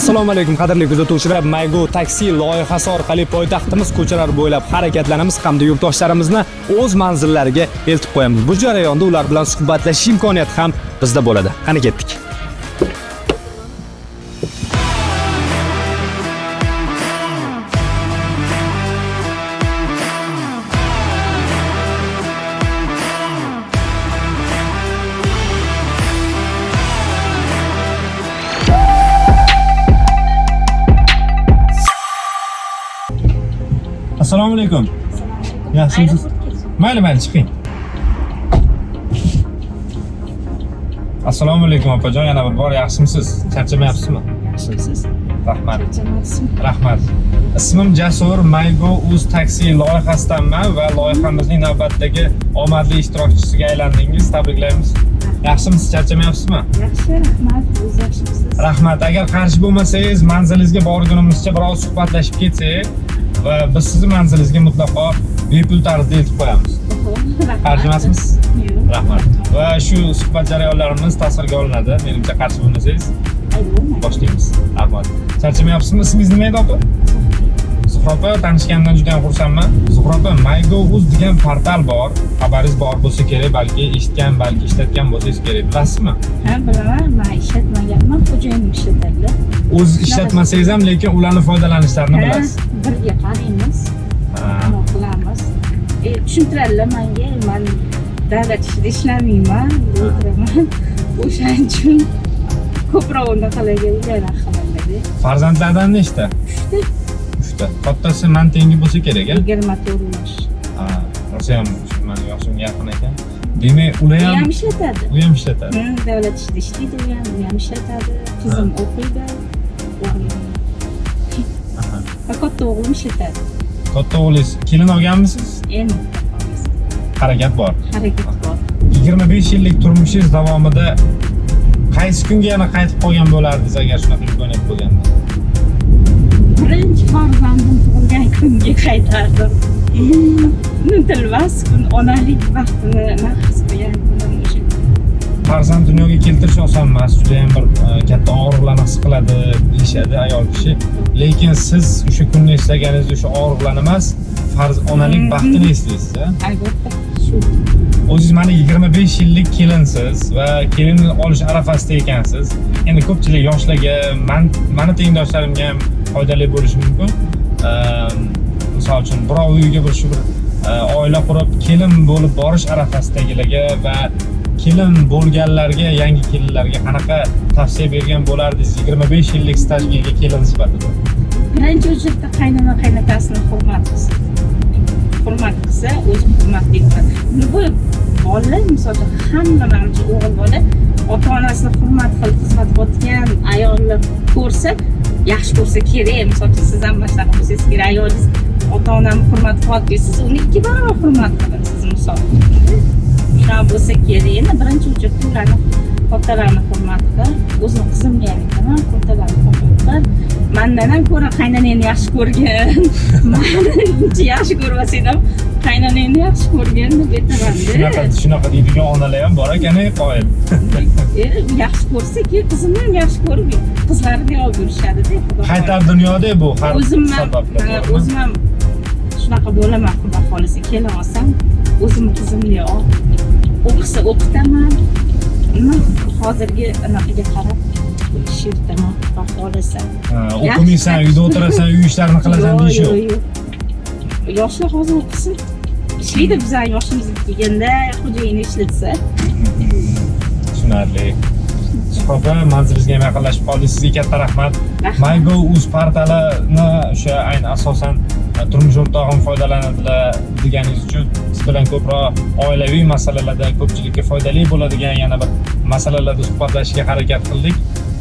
Assalomu alaykum qadrli kuzatuvchilar. Maygo taksi loyihasi orqali poytaxtimiz ko'chalari bo'ylab harakatlanamiz hamda yurtdoshlarimizni o'z manzillariga eltib qo'yamiz. Bu jarayonda ular bilan suhbatlashish imkoniyati ham bizda bo'ladi. Qani ketdik. Assalomu alaykum. Yaxshimisiz? Mayli, chiqing. Assalomu alaykum opajon, yana bir bor yaxshimisiz? Charchamayapsizmi? Yaxshimisiz? Rahmat. Charchamayapsizmi? Rahmat. Ismim Jasur, Maygo Uz taksi loyihasidanman va loyihamizning navbatdagi omadli ishtirokchisiga aylandingiz. Tabriklaymiz. Yaxshimisiz? Charchamayapsizmi? Yaxshi, rahmat. O'z yaxshimisiz? Rahmat. Agar qarshi bo'lmasangiz, manzilingizga borgunimizcha biroz suhbatlashib ketsak va biz sizni manzilingizga mutlaqo bepul tarzda yetib qo'yamiz. Qarshi emasmisiz? Yo'q. Rahmat. Va shu suhbat jarayonlarimiz tasvirga olinadi. Menimcha qarshi bo'lmasangiz boshlaymiz. Rahmat. Charchamayapsizmi? Ismingiz nima edi opa? Zuhra opa, tanishgandan juda ham xursandman. Zuhra opa, Maygo Uz degan portal bor. Xabaringiz bor bo'lsa kerak, balki eshitgan, balki ishlatgan bo'lsangiz kerak. Bilasizmi? Ha, bilaman. Men ishlatmaganman, xo'jayinim ishlatadi. O'z ishlatmasangiz ham, lekin ularning foydalanishlarini bilasiz. Birga qaraymiz. Nima qilamiz? Tushuntiradilar menga. Men davlat ishida ishlamayman, o'tiraman. O'shaning uchun ko'proq unaqa qilagan xabarlarda. Farzandlardan nechta? 3ta. Kattasi men tengi bo'lsa kerak, a? 24 yosh. Ha, rosa ham meni yoshimga yaqin ekan. Demak, ular ham ishlatadi. U ham ishlatadi. Davlat ishida ishlaydi, u ham ishlatadi. Qizim o'qiydi. Va katta o'g'lim ishlatadi. Katta o'g'lingiz kelin olganmisiz? Endi Harakat bor. harakat bor. 25 yillik turmushingiz davomida qaysi kunga yana qaytib qolgan bo'lardingiz agar shunaqa imkoniyat bo'lganda? Birinchi farzandim tug'ilgan kunga qaytardim. Unutilmas kun, onalik vaqtini nafs qilgan kunim o'sha. Farzand dunyoga keltirish oson emas, juda ham bir katta og'riqlarni his qiladi deyishadi ayol kishi. Lekin siz o'sha kunni eslaganingizda o'sha og'riqlarni emas, onalik baxtini eslaysiz, a? Albatta, shu. O'zingiz mana 25 yillik kelinsiz va kelinni olish arafasida ekansiz. Endi ko'pchilik yoshlarga, mani tengdoshlarimga ham foydali bo'lishi mumkin. Misol uchun birov uyiga bir oila qurib, kelin bo'lib borish arafasidagilarga va kelin bo'lganlarga, yangi kelinlarga qanaqa tavsiya bergan bo'lardingiz 25 yillik stajga ega kelin sifatida? Birinchi o'rinda qaynona qaynotasini hurmat qilsin. Hurmat qilsa, o'zi hurmatli bo'ladi. Bu bolalar misolda hamma menimcha o'g'il bola ota-onasini hurmat qilib xizmat qilayotgan ayolni ko'rsa, yaxshi ko'rsa kerak. Misolda siz ham maslahat qilsangiz kerak, ayolingiz ota-onani hurmat qilyapti, siz uni 2 barobar hurmat qilasiz misol. Shuna bo'lsa kerak. Endi birinchi o'rinda ularni otalarni hurmat qil. O'zim qizimga ham aytaman, otalarni hurmat qil. Mendan ham ko'ra qaynonangni yaxshi ko'rgin. Meni uncha yaxshi ko'rmasang ham qaynonangni yaxshi ko'rgin deb aytaman-da. Shunaqa deydigan onalar ham bor ekan-a, qoyil. Yaxshi ko'rsa-ki, qizimni ham yaxshi ko'rgin. Qizlarni olib yurishadi-da. Qaytar dunyoda bu har sabablar. O'zim ham shunaqa bo'laman, xudo xolisa kela olsam, o'zimni qizimni o'qisa o'qitaman. Hozirgi anaqaga qarab shirtaman, xudo xolisa. O'qimaysan, uyda o'tirasan, uy ishlarini qilasan deyish yo'q. Yoshlar hozir o'qisin. Ishlaydi, bizlar yoshimizga kelganda xo'jayini ishlatsa. Tushunarli. Suhbat manzilingizga ham yaqinlashib qoldik. Sizga katta rahmat. Maygo Uz portalini o'sha ayni asosan turmush o'rtog'im foydalanadilar deganingiz uchun siz bilan ko'proq oilaviy masalalarda ko'pchilikka foydali bo'ladigan yana bir masalalarda suhbatlashishga harakat qildik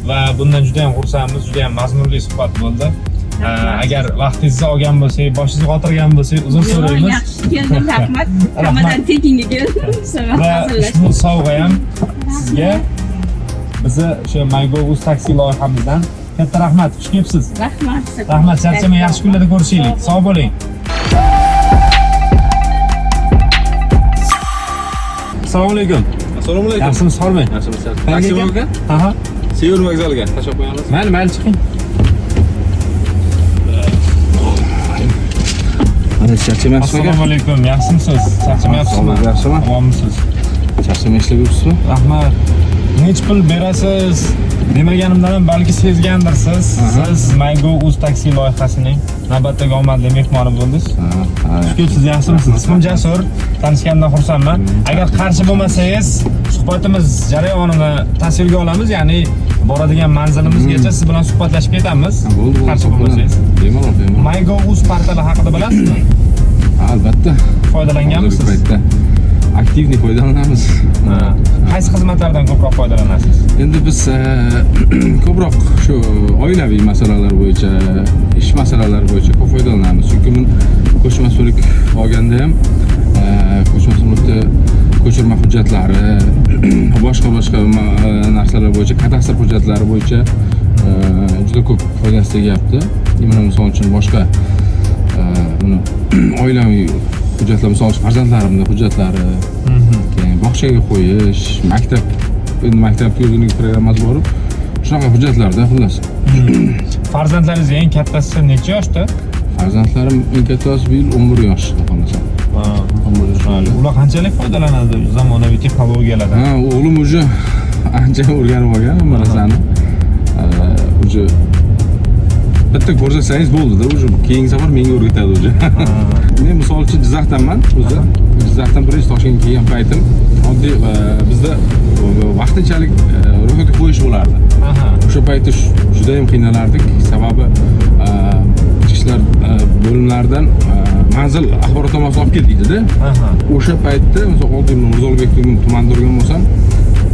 va bundan juda ham xursandmiz, juda ham mazmunli suhbat bo'ldi. Agar vaqtingizni olgan bo'lsak, boshingizni qotirgan bo'lsak, uzr so'raymiz. Yaxshi keldim, rahmat. Hammadan tekinga keldim. Va ushbu sovg'a ham sizga bizni o'sha Maygo Uz taksi loyihamizdan katta rahmat. Xush kelibsiz. Rahmat. Rahmat, charchamay, yaxshi kunlarda ko'rishaylik. Sog' bo'ling. Assalomu alaykum. Assalomu alaykum. Yaxshimisiz, Xormay? Yaxshimisiz. Taksi bormi? Ha. Sevur vokzaliga tashlab qo'yamiz. Mayli chiqing. Mana charchamayapsizmi? Assalomu alaykum. Yaxshimisiz? Charchamayapsizmi? Yaxshimi? Omonmisiz? Charchamay ishlab yuribsizmi? Rahmat. Necha pul berasiz? Demaganimdan ham balki sezgandirsiz. Siz MyGo.uz taksi loyihasining navbatdagi omadli mehmoni bo'ldingiz. Shukur, siz yaxshimisiz? Ismim Jasur. Tanishgandan xursandman. Agar qarshi bo'lmasangiz, suhbatimiz jarayonini tasvirga olamiz, ya'ni boradigan manzilimizgacha siz bilan suhbatlashib ketamiz. Bo'ldi. Qarshi bo'lmasangiz. Bemalol. MyGo.uz portali haqida bilasizmi? Albatta. Foydalanganmisiz? Paytda aktivni foydalanamiz. Qaysi xizmatlardan ko'proq foydalanasiz? Endi biz ko'proq shu oilaviy masalalar bo'yicha, ish masalalari bo'yicha ko'p foydalanamiz. Chunki men ko'chma sulik olganda ham ko'chma sulikni ko'chirma hujjatlari, boshqa narsalar bo'yicha, kadastr hujjatlari bo'yicha juda ko'p foydasi tegyapti. Mana misol uchun boshqa oilaviy hujjatlar, misol uchun farzandlarimning hujjatlari, keyin bog'chaga qo'yish, maktabga o'zining programmasi bor. Shunaqa hujjatlarda xullas. Farzandlaringiz eng kattasi necha yoshda? Farzandlarim eng kattasi bu yil 11 yosh xohlamasam. Ular qanchalik foydalanadi zamonaviy texnologiyalardan? O'g'lim уже ancha o'rganib olgan hamma narsani. Уже bitta ko'rsatsangiz bo'ldi-da, уже keyingi safar menga o'rgatadi уже. Men misol uchun Jizzaxdanman, o'zi. Jizzaxdan birinchi Toshkentga kelgan paytim oddiy bizda vaqtinchalik ro'yxatga qo'yish bo'lardi. O'sha paytda juda ham qiynalardik, sababi ichki ishlar bo'limlaridan manzil axborotnomasi olib keldingda. O'sha paytda misol oddiy Mirzolbek tumanida turgan bo'lsam,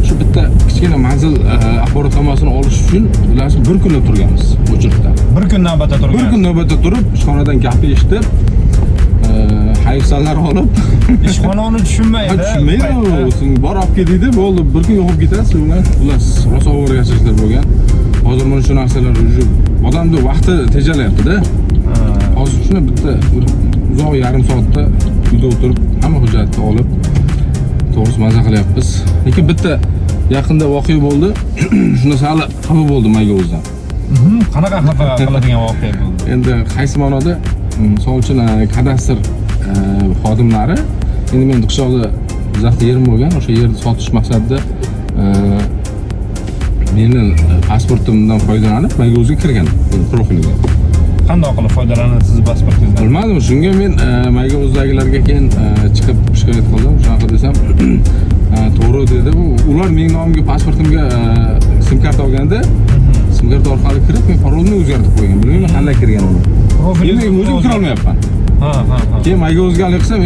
shu bitta kichkina manzil axborotnomasini olish uchun bilasizmi bir kunlab turganmiz o'chirda. Bir kun navbatda turgan. Bir kun navbatda turib, ishxonadan gap eshitib, hayfsanlar olib, ishxona uni tushunmaydi. Tushunmaydi. Sen bor olib ketdi, bo'ldi, bir kun yo'qib ketasiz, ular xullas rosa o'rgatishlar bo'lgan. Hozir mana shu narsalar odamning vaqti tejalyapti-da. Hozir shuni bitta uzoq yarim soatda uyda o'tirib, hamma hujjatni olib to'g'risi maza qilyapmiz. Lekin bitta yaqinda voqea bo'ldi. Shunda sal xafa bo'ldim MyGo.uzdan. Qanaqa xafa qiladigan voqea bo'ldi? Endi qaysi ma'noda? Misol uchun kadastr xodimlari, endi men qishloqda Jizzaxda yerim bo'lgan, o'sha yerni sotish maqsadida meni pasportimdan foydalanib MyGo.uzga kirgan profiliga. Qanday qilib foydalanasiz siz pasportingizdan? Bilmadim, shunga men MyGo.uzdagilarga keyin chiqib shikoyat qildim. Shunaqa desam, to'g'ri dedi. Ular mening nomimga, pasportimga sim kart olganda, sim kart orqali kirib, men parolni o'zgartirib qo'ygan. Bilmayman qanday kirgan uni. Profilga o'zim kira olmayapman. Keyin MyGo.uzga qilsam,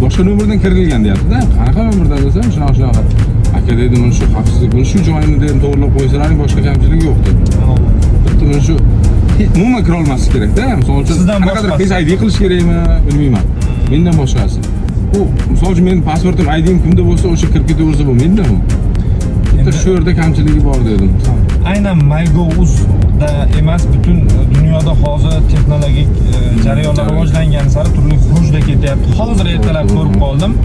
boshqa nomerdan kirilgan deyapti-da. Qanaqa nomerdan desam, shunaqa. Aka dedi, men shu xavfsizlik, men shu joyini dedim to'g'rilab qo'ysalaring, boshqa kamchilik yo'q dedi. Bitta men shu umuman kira olmaslik kerak-da. Misol uchun qanaqadir Face ID qilish kerakmi, bilmayman. Mendan boshqasi. Bu misol uchun mening pasportim, ID'm kimda bo'lsa, o'sha kirib ketaversa bo'lmaydimi? Bitta shu yerda kamchiligi bor dedim. Aynan MyGo.uzda emas, butun dunyoda hozir texnologik jarayonlar rivojlangani sari turli xurujda ketyapti. Hozir ertalab ko'rib qoldim.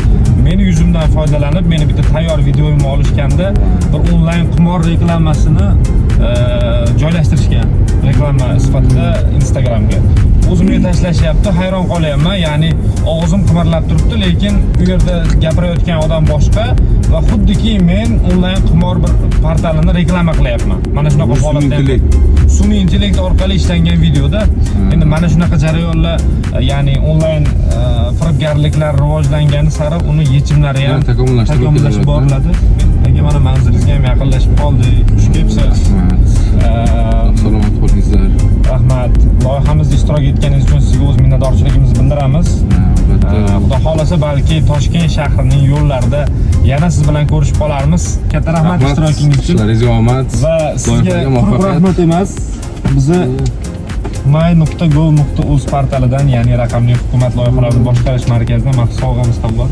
Meni yuzimdan foydalanib, meni bitta tayyor videoyimni olishganda bir onlayn qimor reklamasini joylashtirishgan. Reklama sifatida Instagramga. O'zimga tashlashyapti, hayron qolyapman. Ya'ni og'zim qimirlab turibdi, lekin u yerda gapirayotgan odam boshqa va xuddiki men onlayn qimor bir portalini reklama qilyapman. Mana shunaqa holatda sun'iy intellekt orqali ishlangan videoda endi mana shunaqa jarayonlar, ya'ni onlayn firibgarliklar rivojlangani sari uni yechimlari ham takomillashib boriladi. Aka, mana manzilingizga ham yaqinlashib qoldik. Xush kelibsiz. Salomat bo'lingizlar. Rahmat. Loyihamizda ishtirok etganingiz uchun sizga o'z minnatdorchiligimizni bildiramiz. Xudo xolasa balki Toshkent shahrining yo'llarida yana siz bilan ko'rishib qolarmiz. Katta rahmat ishtirokingiz uchun. Sizlarga omad Va sizga ko'p rahmat emas. Bizni my.go.uz portalidan, ya'ni raqamli hukumat loyihalarini boshqarish markazidan maxsus sovg'amiz ham bor.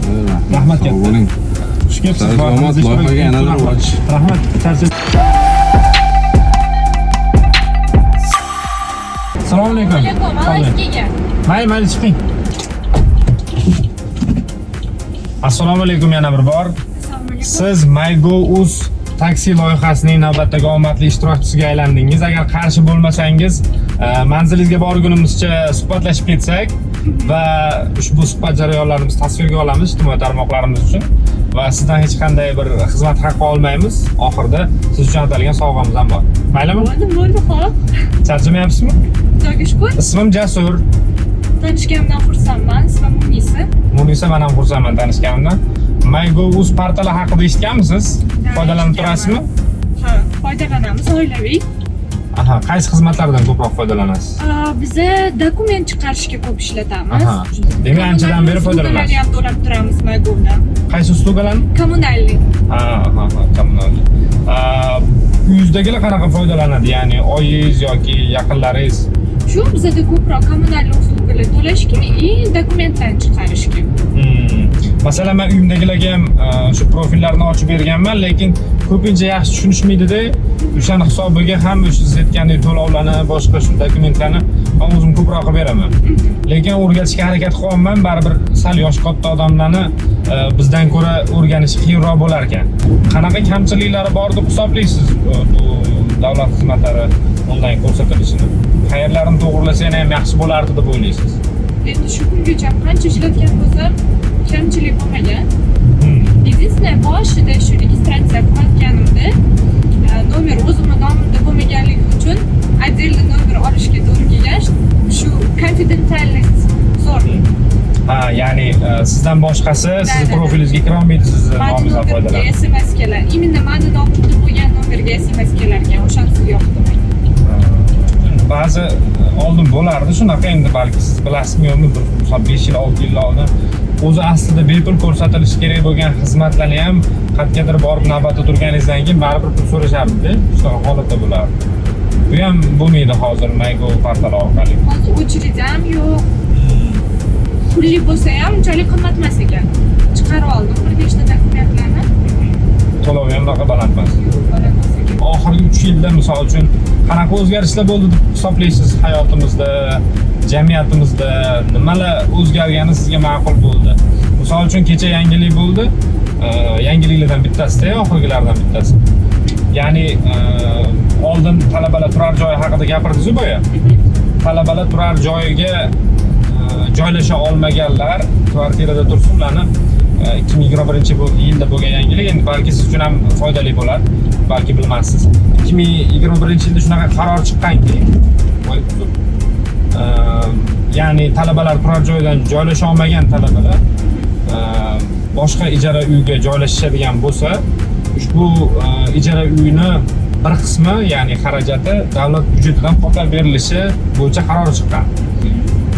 Rahmat katta. bo'ling. Xush kelibsiz. Loyihaga yana rivoj. Rahmat. Assalomu alaykum. Mayli chiqing. Assalomu alaykum yana bir bor. Siz MyGo.uz taksi loyihasining navbatdagi omadli ishtirokchisiga aylandingiz. Agar qarshi bo'lmasangiz, manzilingizga borgunimizcha suhbatlashib ketsak va ushbu suhbat jarayonlarimizni tasvirga olamiz ijtimoiy tarmoqlarimiz uchun va sizdan hech qanday bir xizmat haqqi olmaymiz. Oxirida siz uchun atalgan sovg'amiz ham bor. Maylimi? Bo'ldi, xo'p. Charchamayapsizmi? Xudoga shukr. Ismim Jasur. Tanishganimdan xursandman. Ismim Munisa. Munisa, men ham xursandman tanishganimdan. MyGo.uz portali haqida eshitganmisiz? Foydalanib turasizmi? Ha, foydalanamiz, oilaviy. Aha, qaysi xizmatlardan ko'proq foydalanasiz? Biza dokument chiqarishga ko'p ishlatamiz. Aha. Demak, anchadan beri foydalanasiz. Ham to'lab turamiz MyGo'dan. Qaysi uslugalarni? Kommunalniy. Ha, kommunalniy. Uyingizdagilar qanaqa foydalanadi? Ya'ni oyingiz yoki yaqinlaringiz? Shu bizada ko'proq kommunalniy uslugalar to'lashga и dokumentlarni chiqarishga. Masalan, men uyimdagilarga ham shu profillarni ochib berganman, lekin ko'pincha yaxshi tushunishmaydi-da. O'shani hisobiga ham siz aytgandek to'lovlarni, boshqa shu dokumentlarni o'zim ko'proq qilib beraman. Lekin o'rgatishga harakat qilyapman, baribir sal yosh katta odamlarni bizdan ko'ra o'rganish qiyinroq bo'lar ekan. Qanaqa kamchiliklari bor deb hisoblaysiz bu davlat xizmatlari onlayn ko'rsatilishini? Qayerlarini to'g'rilasa ham yaxshi bo'lardi deb o'ylaysiz? Endi shu kungacha qancha ishlatgan bo'lsam, kamchilik bo'lmagan. Единственное, boshida shu registratsiya qilayotganimda nomer o'zimning nomimda bo'lmaganligi uchun отдельный nomer olishga to'g'ri kelgan. Shu konfidensialность zo'r. Ha, ya'ni sizdan boshqasi siz profilingizga kira olmaydi, sizni nomingizdan foydalanadi. SMS keladi. Именно meni nomimda bo'lgan nomerga SMS kelar ekan, o'shanisi yo'qdi. Ba'zi oldin bo'lardi shunaqa, endi balki siz bilasizmi yo'qmi, 5 yil 6 yil oldin o'zi aslida bepul ko'rsatilishi kerak bo'lgan xizmatlarni ham qayergadir borib navbatda turganingizdan keyin baribir pul so'rashardi-da, shunaqa holatda bo'lardi. Bu ham bo'lmaydi hozir MyGo portali orqali. Hozir o'chirib ham yo'q. Pulli bo'lsa ham unchalik qimmat emas ekan. Chiqarib oldim bir nechta dokumentlarni. To'lov ham unaqa baland emas. Oxirgi 3 yilda misol uchun qanaqa o'zgarishlar bo'ldi deb hisoblaysiz hayotimizda, jamiyatimizda? Nimalar o'zgargani sizga ma'qul bo'ldi? Misol uchun kecha yangilik bo'ldi. Yangiliklardan bittasida, oxirgilardan bittasi. Ya'ni oldin talabalar turar joyi haqida gapirdingiz-ku boya. Talabalar turar joyiga joylasha olmaganlar kvartirada tursin, ularni 2021-yilda bo'lgan yangilik, endi balki siz uchun ham foydali bo'lar, balki bilmassiz. 2021-yilda shunaqa qaror chiqqanki, ya'ni talabalar turar joyidan joylasha olmagan talabalar boshqa ijara uyga joylashadigan bo'lsa, ushbu ijara uyini bir qismi, ya'ni xarajati davlat byudjetidan qoplab berilishi bo'yicha qaror chiqqan.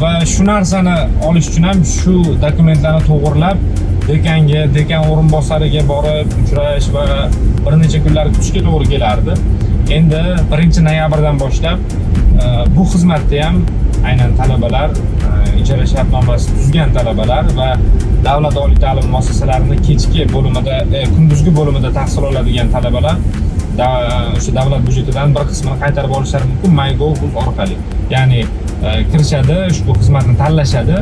Va shu narsani olish uchun ham shu dokumentlarni to'g'irlab dekan o'rinbosariga borib uchrash va bir necha kunlar kutishga to'g'ri kelardi. Endi 1-noyabrdan boshlab bu xizmatni ham aynan talabalar, ijara shartnomasi tuzgan talabalar va davlat oliy ta'lim muassasalarining kechki bo'limida, kunduzgi bo'limida tahsil oladigan talabalar o'sha davlat byudjetidan bir qismini qaytarib olishlari mumkin MyGo.uz orqali. Ya'ni kirishadi, ushbu xizmatni tanlashadi,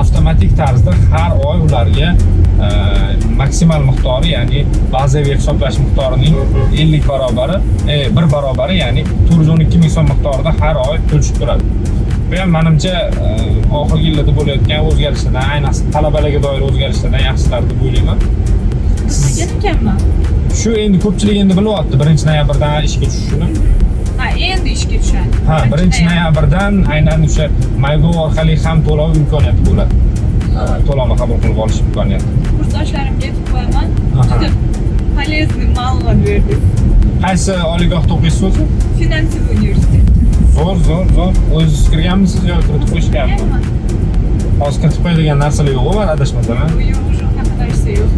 avtomatik tarzda har oy ularga maksimal miqdori, ya'ni bazaviy hisoblash miqdorining 50 barobari, 1 barobari, ya'ni 412 ming so'm miqdorida har oy to'lashib turadi. Bu ham menimcha oxirgi yillarda bo'layotgan o'zgarishlardan, ayniqsa talabalarga doir o'zgarishlardan yaxshilar deb o'ylayman. Sizga ekanman. Shu endi ko'pchilik endi bilyapti 1-noyabrdan ishga tushishini. Ha, endi ishga tushadi. Ha, 1-noyabrdan aynan o'sha MyGo orqali ham to'lov imkoniyati bo'ladi. To'lovni qabul qilib olish imkoniyati. Kursdoshlarimga aytib qo'yaman. Juda полезный ma'lumot berdingiz. Qaysi oliygohda o'qiysiz o'zi? Finansiy universitet. Zo'r. O'zingiz kirganmisiz yoki kiritib qo'yishganmi? Hozir kiritib qo'yadigan narsalar yo'q-ku, men adashmasam. Yo'q, unaqa narsa yo'q.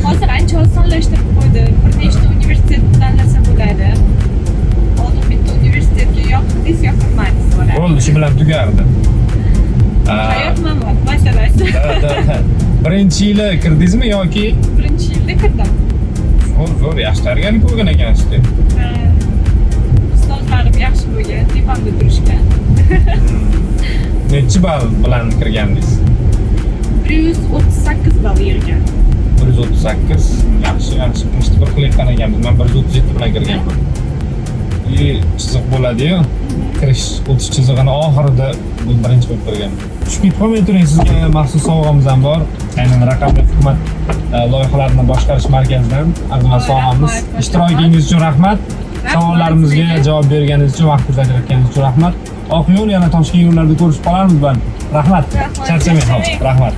Hozir ancha osonlashtirib qo'ydi. Bir nechta universitet tanlasa bo'ladi. Oldin bitta universitetga yoqdingiz, yoqmadingiz bo'ladi. Bo'ldi, shu bilan tugardi. Hayot-mamot masalasi. Birinchi yili kirdingizmi yoki? Birinchi yilda kirdim. Zo'r, yaxshi tayyorgarlik ko'rgan ekansiz. Ustozlarim yaxshi bo'lgan, tepamda turishgan. Necha ball bilan kirgandingiz? 138 ball yig'gan. 138. Yaxshi pochta bir qilayotgan ekanmiz. Men 137 bilan kirganman. Chiziq bo'ladi-yu. Kirish o'tish chizig'ini oxirida bu birinchi bo'lib kirganman. Tushib ketib qolmay turing, sizga maxsus sovg'amiz ham bor. Aynan raqamli hukumat loyihalarini boshqarish markazidan Azimat sovg'amiz. Ishtirokingiz uchun rahmat. Savollarimizga javob berganingiz uchun, vaqtingizni ajratganingiz uchun rahmat. Oq yo'l yana Toshkent yo'llarida ko'rishib qolarmiz. Rahmat. Charchamang, rahmat.